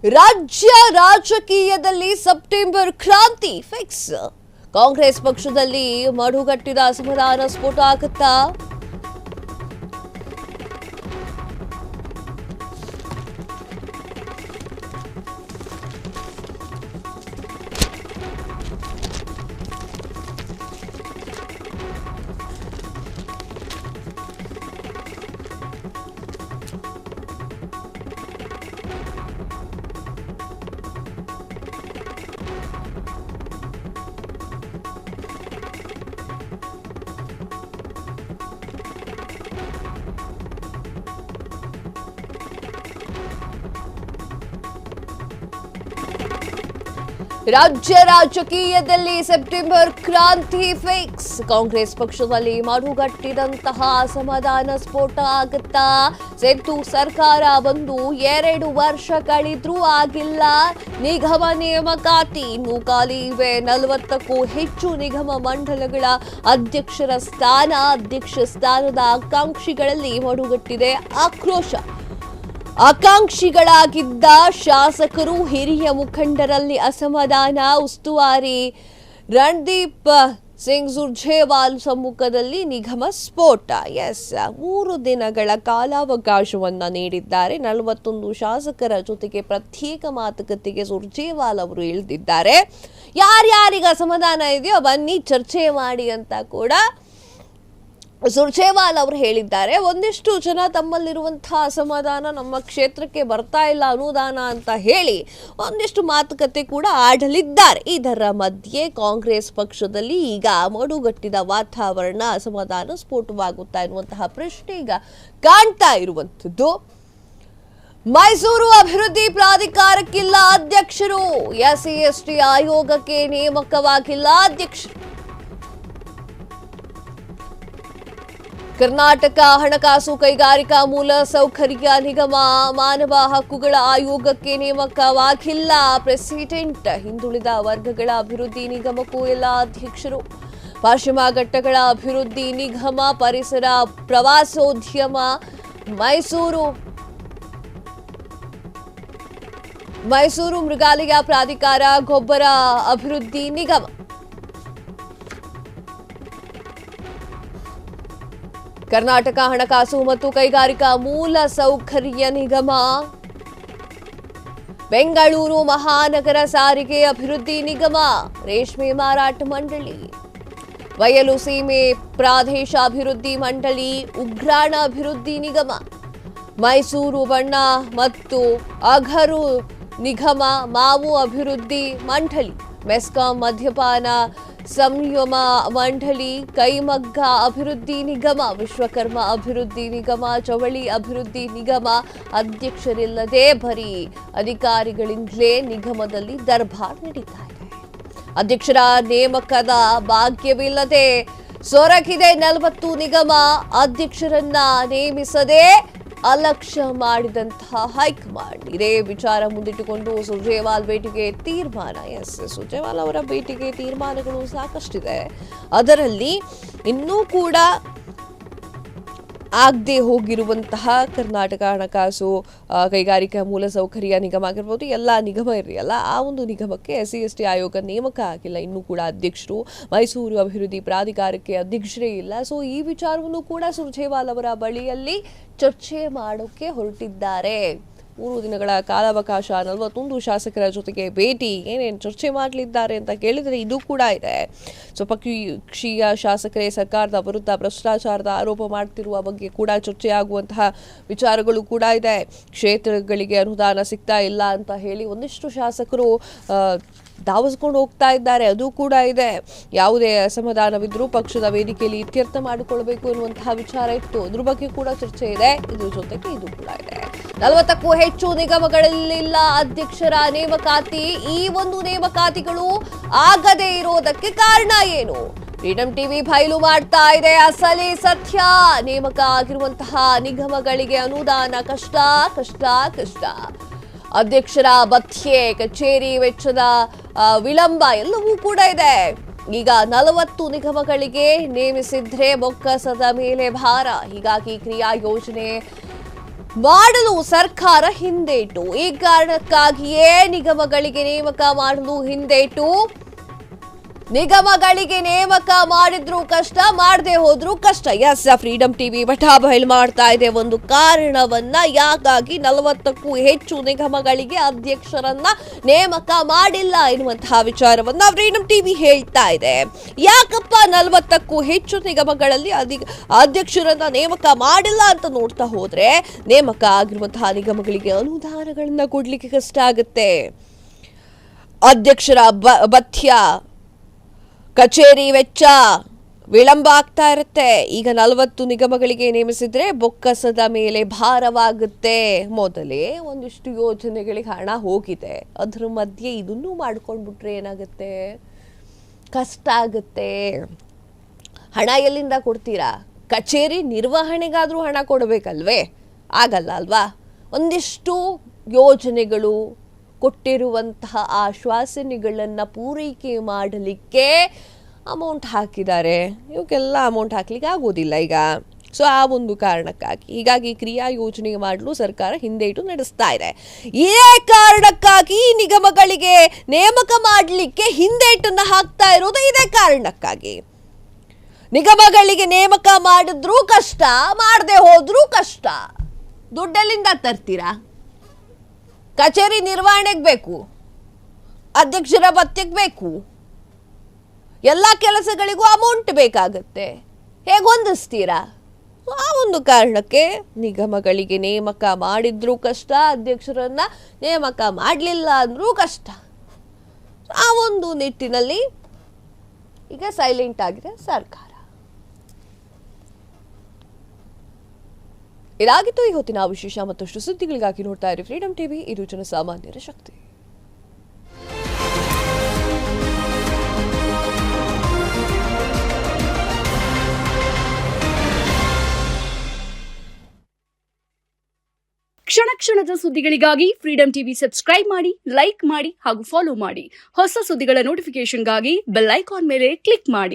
ರಾಜ್ಯ ರಾಜಕೀಯದಲ್ಲಿ ಸೆಪ್ಟೆಂಬರ್ ಕ್ರಾಂತಿ ಫಿಕ್ಸ್. ಕಾಂಗ್ರೆಸ್ ಪಕ್ಷದಲ್ಲಿ ಮಡುಗಟ್ಟಿದ ಅಸಮಾಧಾನ ಸ್ಫೋಟ ಆಗುತ್ತಾ? ರಾಜ್ಯ ರಾಜಕೀಯದಲ್ಲಿ ಸೆಪ್ಟೆಂಬರ್ ಕ್ರಾಂತಿ ಫಿಕ್ಸ್. ಕಾಂಗ್ರೆಸ್ ಪಕ್ಷದಲ್ಲಿ ಮಡುಗಟ್ಟಿದಂತಹ ಅಸಮಾಧಾನ ಸ್ಫೋಟ ಆಗುತ್ತಾ? ಸೆದ್ದು ಸರ್ಕಾರ ಬಂದು 2 ವರ್ಷ ಕಳೆದ್ರೂ ಆಗಿಲ್ಲ. ನಿಗಮ ನೇಮಕಾತಿ ಇನ್ನೂ ಖಾಲಿ ಇವೆ. 40ಕ್ಕೂ ಹೆಚ್ಚು ನಿಗಮ ಮಂಡಲಗಳ ಅಧ್ಯಕ್ಷ ಸ್ಥಾನದ ಆಕಾಂಕ್ಷಿಗಳಲ್ಲಿ ಮಡುಗಟ್ಟಿದೆ ಆಕ್ರೋಶ. ಆಕಾಂಕ್ಷಿಗಳಾಗಿದ್ದ ಶಾಸಕರು, ಹಿರಿಯ ಮುಖಂಡರಲ್ಲಿ ಅಸಮಾಧಾನ. ಉಸ್ತುವಾರಿ ರಣದೀಪ್ ಸಿಂಗ್ ಸುರ್ಜೇವಾಲ್ ಸಮ್ಮುಖದಲ್ಲಿ ನಿಗಮ ಸ್ಫೋಟ. 3 ದಿನಗಳ ಕಾಲಾವಕಾಶವನ್ನ ನೀಡಿದ್ದಾರೆ. 41 ಶಾಸಕರ ಜೊತೆಗೆ ಪ್ರತ್ಯೇಕ ಮಾತುಕತೆಗೆ ಸುರ್ಜೇವಾಲ್ ಅವರು ಇಳಿದಿದ್ದಾರೆ. ಯಾರ್ಯಾರಿಗೆ ಅಸಮಾಧಾನ ಇದೆಯೋ ಬನ್ನಿ ಚರ್ಚೆ ಮಾಡಿ ಅಂತ ಕೂಡ ಸುರ್ಜೇವಾಲ್ ಅವರು ಹೇಳಿದ್ದಾರೆ. ಒಂದಿಷ್ಟು ಜನ ತಮ್ಮಲ್ಲಿರುವಂತಹ ಅಸಮಾಧಾನ, ನಮ್ಮ ಕ್ಷೇತ್ರಕ್ಕೆ ಬರ್ತಾ ಇಲ್ಲ ಅನುದಾನ ಅಂತ ಹೇಳಿ ಒಂದಿಷ್ಟು ಮಾತುಕತೆ ಕೂಡ ಆಡಲಿದ್ದಾರೆ. ಇದರ ಮಧ್ಯೆ ಕಾಂಗ್ರೆಸ್ ಪಕ್ಷದಲ್ಲಿ ಈಗ ಮಡುಗಟ್ಟಿದ ವಾತಾವರಣ, ಅಸಮಾಧಾನ ಸ್ಫೋಟವಾಗುತ್ತಾ ಎನ್ನುವಂತಹ ಪ್ರಶ್ನೆ ಈಗ ಕಾಣ್ತಾ ಇರುವಂಥದ್ದು. ಮೈಸೂರು ಅಭಿವೃದ್ಧಿ ಪ್ರಾಧಿಕಾರಕ್ಕಿಲ್ಲ ಅಧ್ಯಕ್ಷರು. SC/ST ಆಯೋಗಕ್ಕೆ ನೇಮಕವಾಗಿಲ್ಲ ಅಧ್ಯಕ್ಷರು. ಕರ್ನಾಟಕ ಹಣಕಾಸು ಕೈಗಾರಿಕಾ ಮೂಲ ಸೌಕರ್ಯ ನಿಗಮ ಮಾನವ ಹಕ್ಕುಗಳ ಆಯೋಗಕ್ಕೆ ನೇಮಕವಾಗಿಲ್ಲ ಪ್ರೆಸಿಡೆಂಟ್. ಹಿಂದುಳಿದ ವರ್ಗಗಳ ಅಭಿವೃದ್ಧಿ ನಿಗಮಕ್ಕೂ ಎಲ್ಲ ಅಧ್ಯಕ್ಷರು. ಪಶ್ಚಿಮ ಘಟ್ಟಗಳ ಅಭಿವೃದ್ಧಿ ನಿಗಮ, ಪರಿಸರ ಪ್ರವಾಸೋದ್ಯಮ, ಮೈಸೂರು ಮೃಗಾಲಯ ಪ್ರಾಧಿಕಾರ, ಗೊಬ್ಬರ ಅಭಿವೃದ್ಧಿ ನಿಗಮ. ಕರ್ನಾಟಕ ಹಣಕಾಸು ಮತ್ತು ಕೈಗಾರಿಕಾ ಮೂಲ ಸೌಕರ್ಯ ನಿಗಮ, ಬೆಂಗಳೂರು ಮಹಾನಗರ ಸಾರಿಗೆ ಅಭಿವೃದ್ಧಿ ನಿಗಮ, ರೇಷ್ಮೆ ಮಾರಾಟ ಮಂಡಳಿ, ಬಯಲು ಸೀಮೆ ಪ್ರಾದೇಶ ಅಭಿವೃದ್ಧಿ ಮಂಡಳಿ, ಉಗ್ರಾಣ ಅಭಿವೃದ್ಧಿ ನಿಗಮ, ಮೈಸೂರು ಬಣ್ಣ ಮತ್ತು ಅಗರು ನಿಗಮ, ಮಾವು ಅಭಿವೃದ್ಧಿ ಮಂಡಳಿ, ಮೆಸ್ಕಾಂ ಮದ್ಯಪಾನ ಸಂಯಮ ಮಂಡಳಿ, ಕೈಮಗ್ಗ ಅಭಿವೃದ್ಧಿ ನಿಗಮ, ವಿಶ್ವಕರ್ಮ ಅಭಿವೃದ್ಧಿ ನಿಗಮ, ಜವಳಿ ಅಭಿವೃದ್ಧಿ ನಿಗಮ. ಅಧ್ಯಕ್ಷರಿಲ್ಲದೆ ಬರೀ ಅಧಿಕಾರಿಗಳಿಂದಲೇ ನಿಗಮದಲ್ಲಿ ದರ್ಬಾರ್ ನಡೀತಾ ಇದೆ. ಅಧ್ಯಕ್ಷರ ನೇಮಕದ ಭಾಗ್ಯವಿಲ್ಲದೆ ಸೊರಗಿದೆ 40 ನಿಗಮ. ಅಧ್ಯಕ್ಷರನ್ನ ನೇಮಿಸದೆ ಅಲಕ್ಷ್ಯ ಮಾಡಿದಂತಹ ಹೈಕಮಾಂಡ್. ಇದೇ ವಿಚಾರ ಮುಂದಿಟ್ಟುಕೊಂಡು ಸುರ್ಜೇವಾಲ್ ಭೇಟಿಗೆ ತೀರ್ಮಾನ. ಸುರ್ಜೇವಾಲ್ ಅವರ ಭೇಟಿಗೆ ತೀರ್ಮಾನಗಳು ಸಾಕಷ್ಟಿದೆ. ಅದರಲ್ಲಿ ಇನ್ನೂ ಕೂಡ ಆಗದೆ ಹೋಗಿರುವಂತಹ ಕರ್ನಾಟಕ ಹಣಕಾಸು ಕೈಗಾರಿಕಾ ಮೂಲಸೌಕರ್ಯ ನಿಗಮ ಆಗಿರ್ಬೋದು, ಎಲ್ಲ ನಿಗಮ ಇರಲಿಲ್ಲ, ಆ ಒಂದು ನಿಗಮಕ್ಕೆ SC/ST ಆಯೋಗ ನೇಮಕ ಆಗಿಲ್ಲ. ಇನ್ನೂ ಕೂಡ ಅಧ್ಯಕ್ಷರು. ಮೈಸೂರು ಅಭಿವೃದ್ಧಿ ಪ್ರಾಧಿಕಾರಕ್ಕೆ ಅಧ್ಯಕ್ಷರೇ ಇಲ್ಲ. ಸೊ ಈ ವಿಚಾರವನ್ನು ಕೂಡ ಸುರ್ಜೇವಾಲ್ ಅವರ ಬಳಿಯಲ್ಲಿ ಚರ್ಚೆ ಮಾಡೋಕೆ ಹೊರಟಿದ್ದಾರೆ. 3 ದಿನಗಳ ಕಾಲಾವಕಾಶ, 41 ಶಾಸಕರ ಜೊತೆಗೆ ಭೇಟಿ, ಏನೇನು ಚರ್ಚೆ ಮಾಡಲಿದ್ದಾರೆ ಅಂತ ಕೇಳಿದರೆ ಇದು ಕೂಡ ಇದೆ. ಸ್ವಪಕ್ಷೀಯ ಶಾಸಕರೇ ಸರ್ಕಾರದ ವಿರುದ್ಧ ಭ್ರಷ್ಟಾಚಾರದ ಆರೋಪ ಮಾಡ್ತಿರುವ ಬಗ್ಗೆ ಕೂಡ ಚರ್ಚೆ ಆಗುವಂತಹ ವಿಚಾರಗಳು ಕೂಡ ಇದೆ. ಕ್ಷೇತ್ರಗಳಿಗೆ ಅನುದಾನ ಸಿಗ್ತಾ ಇಲ್ಲ ಅಂತ ಹೇಳಿ ಒಂದಿಷ್ಟು ಶಾಸಕರು ಧಾವಿಸ್ಕೊಂಡು ಹೋಗ್ತಾ ಇದ್ದಾರೆ, ಅದು ಕೂಡ ಇದೆ. ಯಾವುದೇ ಅಸಮಾಧಾನವಿದ್ರೂ ಪಕ್ಷದ ವೇದಿಕೆಯಲ್ಲಿ ಇತ್ಯರ್ಥ ಮಾಡಿಕೊಳ್ಬೇಕು ಎನ್ನುವಂತಹ ವಿಚಾರ ಇತ್ತು. ಅದ್ರ ಬಗ್ಗೆ ಕೂಡ ಚರ್ಚೆ ಇದೆ. ಇದ್ರ ಜೊತೆಗೆ ಇದು ಕೂಡ ಇದೆ. 40ಕ್ಕೂ ಹೆಚ್ಚು ನಿಗಮಗಳಲ್ಲಿಲ್ಲ ಅಧ್ಯಕ್ಷರ ನೇಮಕಾತಿ. ಈ ಒಂದು ನೇಮಕಾತಿಗಳು ಆಗದೇ ಇರೋದಕ್ಕೆ ಕಾರಣ ಏನು? ಫ್ರೀಡಂ ಟಿವಿ ಬಯಲು ಮಾಡ್ತಾ ಇದೆ ಅಸಲಿ ಸತ್ಯ. ನೇಮಕ ಆಗಿರುವಂತಹ ನಿಗಮಗಳಿಗೆ ಅನುದಾನ ಕಷ್ಟ. ಅಧ್ಯಕ್ಷರ ಭತ್ಯೆ, ಕಚೇರಿ ವೆಚ್ಚದ ವಿಳಂಬ ಎಲ್ಲವೂ ಕೂಡ ಇದೆ. ಈಗ 40 ನಿಗಮಗಳಿಗೆ ನೇಮಿಸಿದ್ರೆ ಬೊಕ್ಕಸದ ಮೇಲೆ ಭಾರ. ಹೀಗಾಗಿ ಕ್ರಿಯಾ ಯೋಜನೆ ಮಾಡಲು ಸರ್ಕಾರ ಹಿಂದೇಟು. ಈ ಕಾರಣಕ್ಕಾಗಿಯೇ ನಿಗಮಗಳಿಗೆ ನೇಮಕ ಮಾಡಲು ಹಿಂದೇಟು. ನಿಗಮಗಳಿಗೆ ನೇಮಕ ಮಾಡಿದ್ರು ಕಷ್ಟ, ಮಾಡದೆ ಹೋದ್ರು ಕಷ್ಟ. ಎಸ್, ಫ್ರೀಡಂ ಟಿವಿ ಬಟಾಬಯಲು ಮಾಡ್ತಾ ಇದೆ ಒಂದು ಕಾರಣವನ್ನ. ಯಾಕಾಗಿ 40ಕ್ಕೂ ಹೆಚ್ಚು ನಿಗಮಗಳಿಗೆ ಅಧ್ಯಕ್ಷರನ್ನ ನೇಮಕ ಮಾಡಿಲ್ಲ ಎನ್ನುವಂತಹ ವಿಚಾರವನ್ನ ಫ್ರೀಡಂ ಟಿವಿ ಹೇಳ್ತಾ ಇದೆ. ಯಾಕಪ್ಪ 40ಕ್ಕೂ ಹೆಚ್ಚು ನಿಗಮಗಳಲ್ಲಿ ಅಧ್ಯಕ್ಷರನ್ನ ನೇಮಕ ಮಾಡಿಲ್ಲ ಅಂತ ನೋಡ್ತಾ ಹೋದ್ರೆ, ನೇಮಕ ಆಗಿರುವಂತಹ ನಿಗಮಗಳಿಗೆ ಅನುದಾನಗಳನ್ನ ಕೊಡ್ಲಿಕ್ಕೆ ಕಷ್ಟ ಆಗುತ್ತೆ. ಅಧ್ಯಕ್ಷರ ಭತ್ಯ, ಕಚೇರಿ ವೆಚ್ಚ ವಿಳಂಬ ಆಗ್ತಾ ಇರುತ್ತೆ. ಈಗ 40 ನಿಗಮಗಳಿಗೆ ನೇಮಿಸಿದ್ರೆ ಬೊಕ್ಕಸದ ಮೇಲೆ ಭಾರವಾಗುತ್ತೆ. ಮೊದಲೇ ಒಂದಿಷ್ಟು ಯೋಜನೆಗಳಿಗೆ ಹಣ ಹೋಗಿದೆ, ಅದ್ರ ಮಧ್ಯೆ ಇದನ್ನು ಮಾಡ್ಕೊಂಡ್ಬಿಟ್ರೆ ಏನಾಗುತ್ತೆ, ಕಷ್ಟ ಆಗುತ್ತೆ. ಹಣ ಎಲ್ಲಿಂದ ಕೊಡ್ತೀರಾ? ಕಚೇರಿ ನಿರ್ವಹಣೆಗಾದ್ರೂ ಹಣ ಕೊಡಬೇಕಲ್ವೇ? ಆಗಲ್ಲ ಅಲ್ವಾ? ಒಂದಿಷ್ಟು ಯೋಜನೆಗಳು ಕೊಟ್ಟಿರುವಂತಹ ಆಶ್ವಾಸನೆಗಳನ್ನು ಪೂರೈಕೆ ಮಾಡಲಿಕ್ಕೆ ಅಮೌಂಟ್ ಹಾಕಿದ್ದಾರೆ. ಇವಕ್ಕೆಲ್ಲ ಅಮೌಂಟ್ ಹಾಕ್ಲಿಕ್ಕೆ ಆಗೋದಿಲ್ಲ ಈಗ. ಸೊ ಆ ಒಂದು ಕಾರಣಕ್ಕಾಗಿ ಹೀಗಾಗಿ ಕ್ರಿಯಾ ಯೋಜನೆ ಮಾಡಲು ಸರ್ಕಾರ ಹಿಂದೇಟು ನಡೆಸ್ತಾ ಇದೆ. ಇದೇ ಕಾರಣಕ್ಕಾಗಿ ನಿಗಮಗಳಿಗೆ ನೇಮಕ ಮಾಡಲಿಕ್ಕೆ ಹಿಂದೇಟನ್ನು ಹಾಕ್ತಾ ಇರೋದು ಇದೇ ಕಾರಣಕ್ಕಾಗಿ. ನಿಗಮಗಳಿಗೆ ನೇಮಕ ಮಾಡಿದ್ರೂ ಕಷ್ಟ, ಮಾಡದೆ ಹೋದ್ರೂ ಕಷ್ಟ. ದುಡ್ಡೆಲ್ಲಿಂದ ತರ್ತೀರಾ? ಕಚೇರಿ ನಿರ್ವಹಣೆಗೆ ಬೇಕು, ಅಧ್ಯಕ್ಷರ ಭತ್ಯೆಗೆ ಬೇಕು, ಎಲ್ಲ ಕೆಲಸಗಳಿಗೂ ಅಮೌಂಟ್ ಬೇಕಾಗತ್ತೆ. ಹೇಗೆ ಹೊಂದಿಸ್ತೀರಾ? ಆ ಒಂದು ಕಾರಣಕ್ಕೆ ನಿಗಮಗಳಿಗೆ ನೇಮಕ ಮಾಡಿದ್ರೂ ಕಷ್ಟ, ಅಧ್ಯಕ್ಷರನ್ನ ನೇಮಕ ಮಾಡಲಿಲ್ಲ ಅಂದ್ರೂ ಕಷ್ಟ. ಆ ಒಂದು ನಿಟ್ಟಿನಲ್ಲಿ ಈಗ ಸೈಲೆಂಟ್ ಆಗಿದೆ ಸರ್ಕಾರ. ಇದಾಗಿತ್ತು ಈ ಹೊತ್ತಿನ ವಿಶೇಷ. ಮತ್ತಷ್ಟು ಸುದ್ದಿಗಳಿಗಾಗಿ ನೋಡ್ತಾ ಇರಿ ಫ್ರೀಡಂ ಟಿವಿ, ಇದು ಜನಸಾಮಾನ್ಯರ ಶಕ್ತಿ. ಕ್ಷಣ ಕ್ಷಣದ ಸುದ್ದಿಗಳಿಗಾಗಿ ಫ್ರೀಡಂ ಟಿವಿ ಸಬ್ಸ್ಕ್ರೈಬ್ ಮಾಡಿ, ಲೈಕ್ ಮಾಡಿ ಹಾಗೂ ಫಾಲೋ ಮಾಡಿ. ಹೊಸ ಸುದ್ದಿಗಳ ನೋಟಿಫಿಕೇಶನ್ಗಾಗಿ ಬೆಲ್ ಐಕಾನ್ ಮೇಲೆ ಕ್ಲಿಕ್ ಮಾಡಿ.